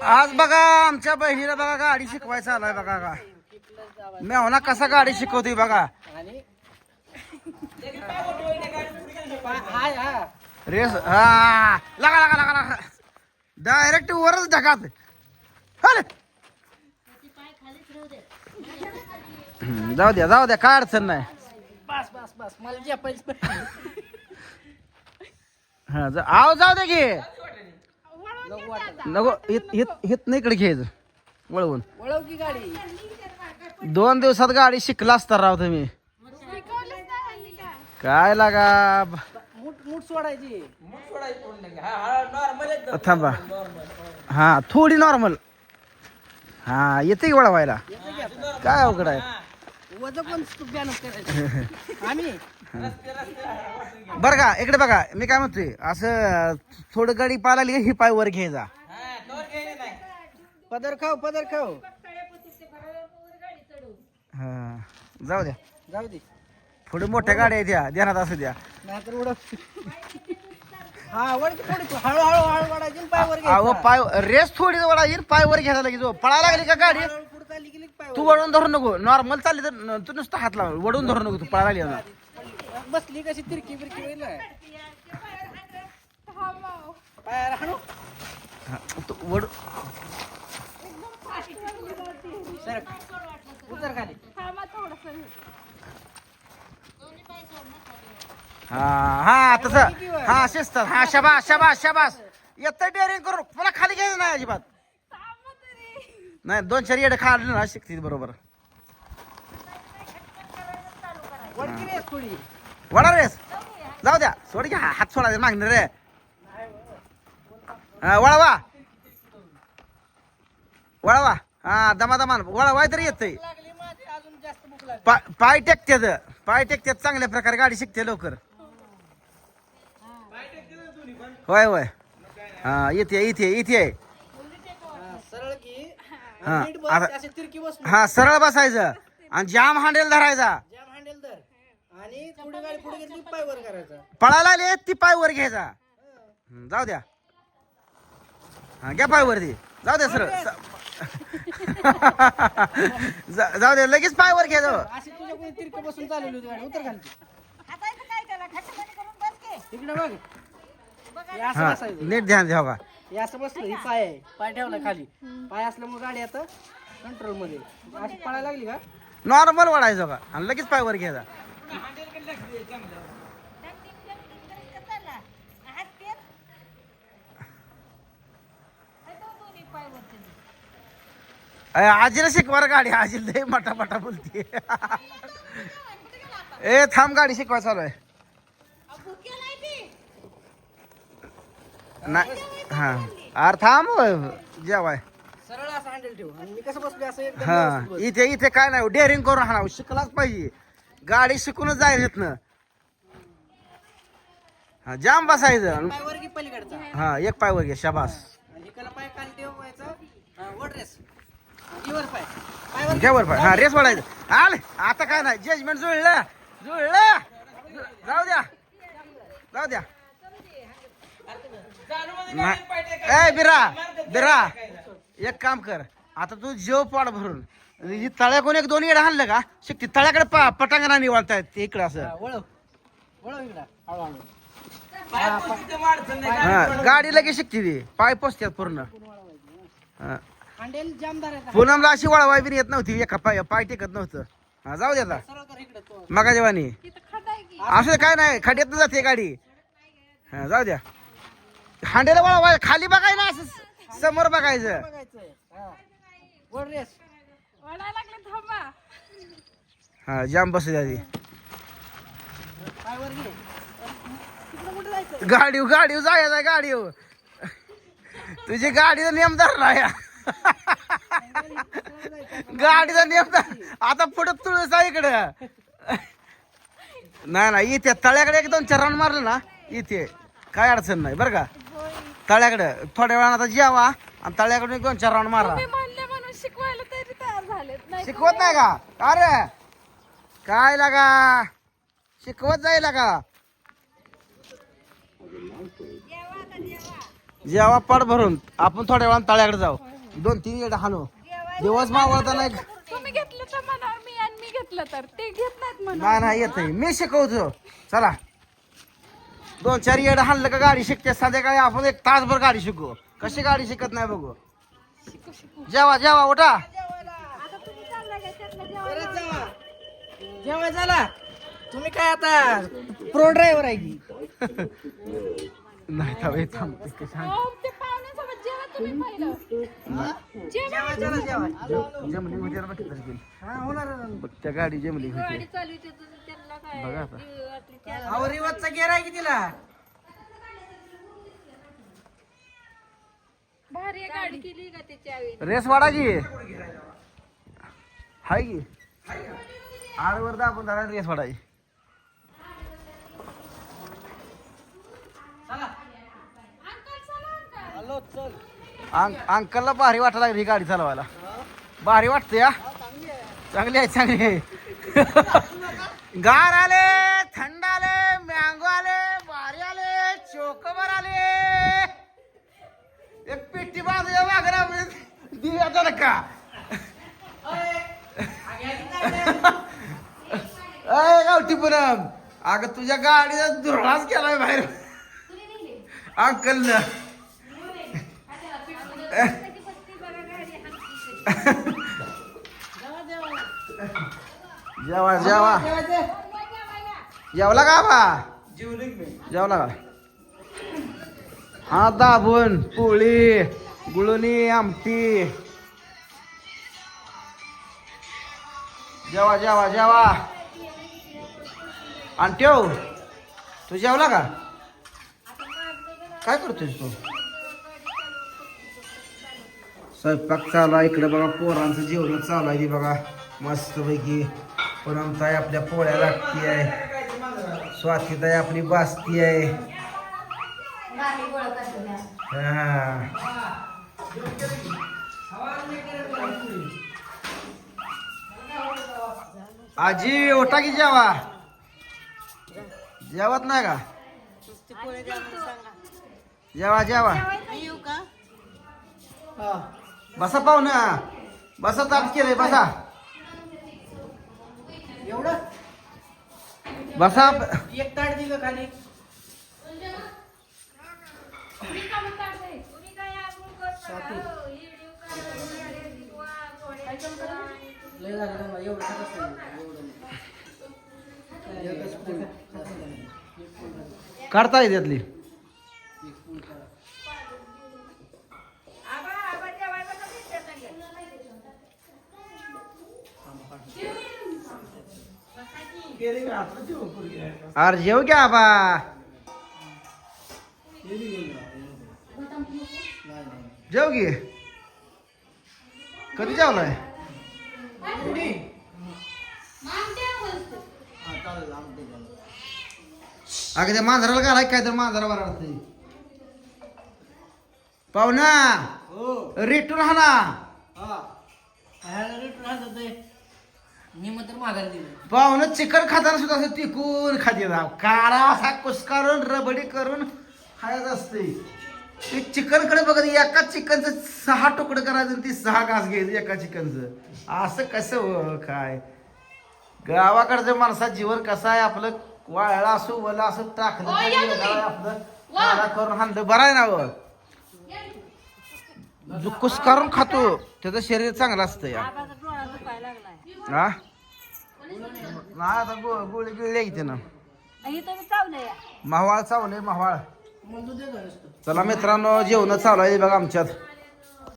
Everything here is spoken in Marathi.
आज बघा आमच्या बहिणीला बघा गाडी शिकवायचा आलाय बघा का मेवना कसा गाडी शिकवतोय बघा. रेस हा लगा लगा लगा लगा डायरेक्ट वरच ढकात. जाऊ द्या काय अडचण नाही. बस बस बस मला जे पैसे हा आव जाऊ दे की नको हित नाही इकडे घ्यायचं वळवून. वळव की गाडी 2 दिवसात गाडी शिकला असता राव तुम्ही. काय लागा मूठ सोडायची. थांबा हा थोडी नॉर्मल हा येते की वळवायला. काय अवघड आहे. वजन पण करायचं आम्ही. बर का इकडे बघा मी काय म्हणतोय असं थोडं गाडी पाहिली ही पाय वर घ्यायचा. पदर खाऊ हा जाऊ द्या जाऊ दे. थोडी मोठ्या गाड्या आहेत द्या ध्यानात असू द्या. नाहीतर उडव. हा वर थोडी हळू वाढायची पाय वर अहो पाय रेस थोडी वळायची पाय वर घ्यायला लागेल. जो पळायला लागली का गाडी तू वळून धरू नको. नॉर्मल चालली तर तू नुसतं हात लाव वळून धरू नको. तू पळायला लागली बसली कशी तिरकी बिरकी होईल पायाला हाणू. तू वड उतर खाली. हा तसं हा शिस्त हा शबास शबास शबास येत डेअरिंग करू पुन्हा खाली घ्यायचं नाही अजिबात. नाही 2-4 येडे खाल्लं ना शिकते बरोबर. वडकी रेस थोडी. वडा रेस जाऊ द्या सोड घ्या हात सोडा मागणार रे. वळवा वळवा हा दमादमान वळवाय तरी येतंय. लागली माझी अजून जास्त भूक लागली. पाय टेकतात चांगल्या प्रकारे गाडी शिकते लवकर. होय होय हा इथे सरळ की हा, नीट बस, आता- अशी तिरकी बस. हा सरळ बसायचं आणि जाम हँडल धरायचा. जॅम हँडल धर आणि थोडी गाडी पुढे घेतली पाय वर करायचा. पळायला आले ती पाय वर घ्यायचा. जाऊ द्या हा घ्या पाय वरती जाऊ द्या सरळ जाऊ द्या लगेच पाय वर घ्यायचं. अशी तुझ्या कोणी तिरकी बसून चालवली होती गाडी. उतर खाली. तिकडे बघ. हे असं हा बसायचं. नीट ध्यान द्या का. हे असं बसलं ही पाय आहे. पाय ठेवला खाली. पाय असल्यामुळे गाडी आता कंट्रोल मध्ये. अशी पळायला लागली का नॉर्मल वाढायचं का आणि लगेच पाय वर घ्यायचा. आजीला शिकवा गाडी. आजीला लय मटा बोलते. ए थांब गाडी शिकवा चालू आहे. नाही हा अरे थांब जेवाय. सरळ असं हँडल ठेव. आणि मी कसं बसलो असं एकदम हा व्यवस्थित बस. इथे काय नाही डेअरिंग करून हाणावं शिकलाच पाहिजे. गाडी शिकूनच जायला येत ना. हा जाम बसायचं पाय वर की पलीकडचा. हा एक पाय वर घे शाबास. आणि इकडला पाय खाली ठेवायचा. वड रेस. आणि वर पाय. पाय वर घ्या वर पाय हा रेस वाढायचं. आले आता काय नाही जजमेंट जुळलं जाऊ द्या ए बिरा एक काम कर आता तू जेव पाड भरून ही तळ्याकडून 1-2 येडं आणलं का शिकते तळ्याकडे पटांगणा निवडतायत ते इकडं असं. वळव इकडं हळूहळू. हा गाडी लगेच शिकते ती पाय पोचतात पूर्ण. हँडल जाम धरायचा. पूनमला अशी वळवाय बी येत नव्हती एका पाय टेकत नव्हतं. हा जाऊ दे आता सरळ कर इकडं तो. मगा जेवानी असं काय नाही खड्यात जाते गाडी. हा जाऊ द्या हांडेला वळवाय खाली बघाय ना असं समोर बघायचं. बघायचंय. वड रेस. हा जाम बसू द्या ती. पाय वर घे. तिकडं कुठं जायचं. गाडीव जायचं गाडीव तुझी गाडीचा नियम धरला या. गाडीचा नियम आता पुढे तुळसा इकडं. नाही इथे तळ्याकडे 1-2 राऊंड मारलं ना इथे काय अडचण नाही बरं का. तळ्याकडे थोड्या वेळा आता जेवा आणि तळ्याकडे 1-2 राऊंड मारा. शिकवायला तरी तयार झालेत. शिकवत नाही का अरे काय लागा शिकवत जाईल का. जेव्हा पड भरून आपण थोड्या वेळानं तळ्याकडे जाऊ 2-3 येडे हाणू दिवस मावळता नाही. तुम्ही घेतलं तर म्हणा मी आणि मी घेतलं तर ते घेत नाहीत म्हणा. नाही नाही येत मी शिकवतो. चला 2-4 येडे हाणलं का गाडी शिकते. संध्याकाळी आपण 1 तासभर गाडी शिकू. कशी गाडी शिकत नाही बघू. जेवा जेवा उठा. आता तुम्ही चाललाय का त्यातलं जेवायला? परत जावा. जेवाय झाला तुम्ही काय आता प्रो ड्रायव्हर आहे की. नाही थांब, हे थांब. ते छान. अहो, ते पाहुण्यांसोबत जेवा तुम्ही पहिलं. जेवा. जेवाय जेवाय जमली होती ना बघ तरी. हा होणार बघ त्या गाडी जमली होती चालू त्यांना काय बघा आता. अहो रिवर्सचा गेअर आहे की तिला. भारी गाडी केली का त्याच्या वेळी. रेस वाढा की हाय की आडवर दाबून झाला रेस वाढायची. हॅलो चल. अंकलला भारी वाटायला लागली ही गाडी चालवायला. भारी वाटते या. चांगली आहे चांगली आहे. गार आले, थंड आले, मँगो आले, भारी आले, चोकोबार आले. एक पिट्टी बाजूया वागरा दिव्या झालं का. अय गावठी पूनम अगं तुझ्या गाडीचा धुरळाच केलाय बाहेर अंकलनं. जेवा जेवा जेवला का बा. जेवला का. हा दाबून पोळी गुळणी आमटी. जेवा जेवा जेवा. आणि ठेव तू जेवला का. काय करतोयस तू. स्वयंपाक चालू आहे इकडे बघा. पोरांचं जेवण चालू आहे बघा मस्त पैकी. पुनमताई आपल्या पोळ्या लागती आहे. स्वातीताई आपली बासती आहे. हा. आजी ओटा की जेवा. जेवत नाही का. जेवा जेवा. बसा पाहुणा बसा. ताट केलंय बसा. एवढं बसा. एक ताट दिलं खाली. लय झालं ना, एवढं खातच नाही. एवढं एकच फुल. काढता येते त्यातली. अरे जेव क्या बा. जेव की. कधी जेवलाय. अगं त्या मांजराला घालाय काय तर मांजरा बरं वाटतंय. पाहुणा हो रिटून हा ना. हा ह्याला रिटर्न आणत ते. मी मग तर माघारी दिलं. पाहुणं चिकन खाताना सुद्धा असं तिकून खाते राव. काळा असा कुस्कारून रबडी करून खायचं असते. ते चिकन कडे बघत एका चिकनचं 6 तुकडं करायचं आणि ती 6 घास घ्यायचं एका चिकनचं. असं कसं हो काय. गावाकडचं माणसाचं जीवन कसं आहे. आपलं वाळला असो वला असो टाकलं आपलं काळा करून हाणलं बरं आहे ना व. जो कुस्कारून खातो त्याचं शरीर चांगलं असतं या. हा नाही आता गोळी गिळले इथे ना. माहवाळ चावलंय माहवाळ. चला मित्रांनो जेवण चालू आहे बघा आमच्यात.